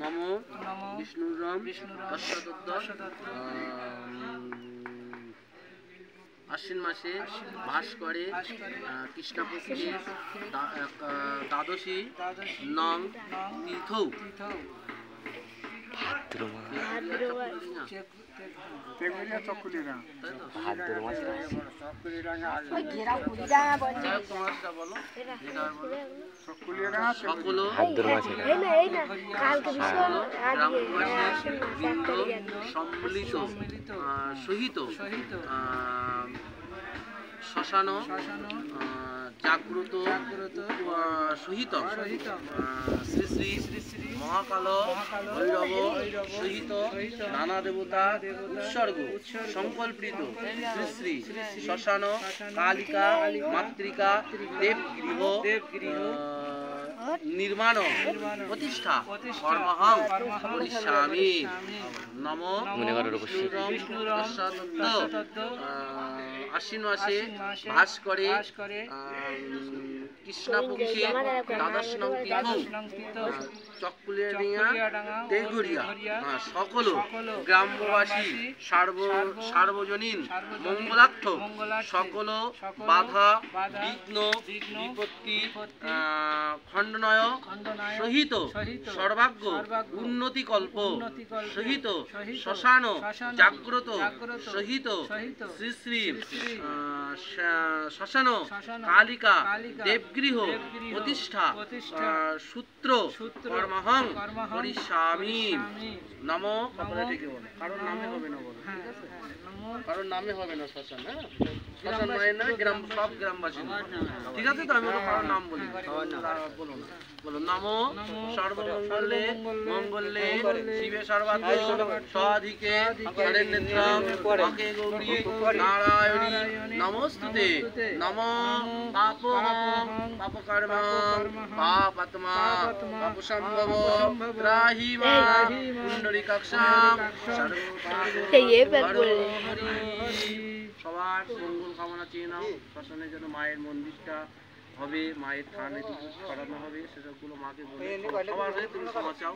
নমো বিষ্ণুরম আশ্বিন মাসে ভাস করে কৃষ্ণপক্ষে দ্বাদশী নং তীর্থৌ সম্মিলিত সহিত শ্মশান জাগ্রত সহিত শ্রী শ্রী মহাকাল ভৈরব সহিত নানা দেবতা উৎসর্গ সংকল্পিত শ্রী শ্রী শ্মশান কালিকা মাতৃকা দেবগৃহ নির্মাণ প্রতিষ্ঠা কর্মহং করিষ্যামি নমো আশ্বিন মাসে ভাস করে কৃষ্ণপক্ষে দ্বাদশ নং তীর্থ চককুলিয়াডাঙ্গা দেঘরিয়া সকল গ্রামবাসী সার্বজনীন মঙ্গলার্থ সকল বাধা বিঘ্ন বিপত্তি খণ্ডনয় সহিত সর্বাগ্য উন্নতিকল্প সহিত শ্মশান জাগ্রত সহিত শ্রী শ্রী শ্মশান কালিকা দেবগৃহ প্রতিষ্ঠা সূত্র কর্মহং করিষ্যামি নমো কারণ নামে হবে না বলো ঠিক আছে কারণ নামে হবে না শ্মশান হ্যাঁ শ্মশান মায়ের নামে গ্রাম সব গ্রামবাসী ঠিক আছে তো আমি কারণ নাম বলি বলো না বলো নমো সর্বমঙ্গলে মঙ্গলে শিবে সর্বাত্ম স্বাধিকে শরণ্যেত্রম অকে গৌরী নারায়ণী নমস্তুতে নমো পাপহং পাপকর্মং পাপাত্মা পাপসম্ভব ত্রাহি মাং পুণ্ডরীকাক্ষাং সবার মঙ্গল কামনা চেয়ে নাও শ্মশানে যেন মায়ের মন্দিরটা হবে মায়ের থানে ছড়ানো হবে সেসবগুলো মাকে বলে সবার হয়ে তুমি ক্ষমা চাও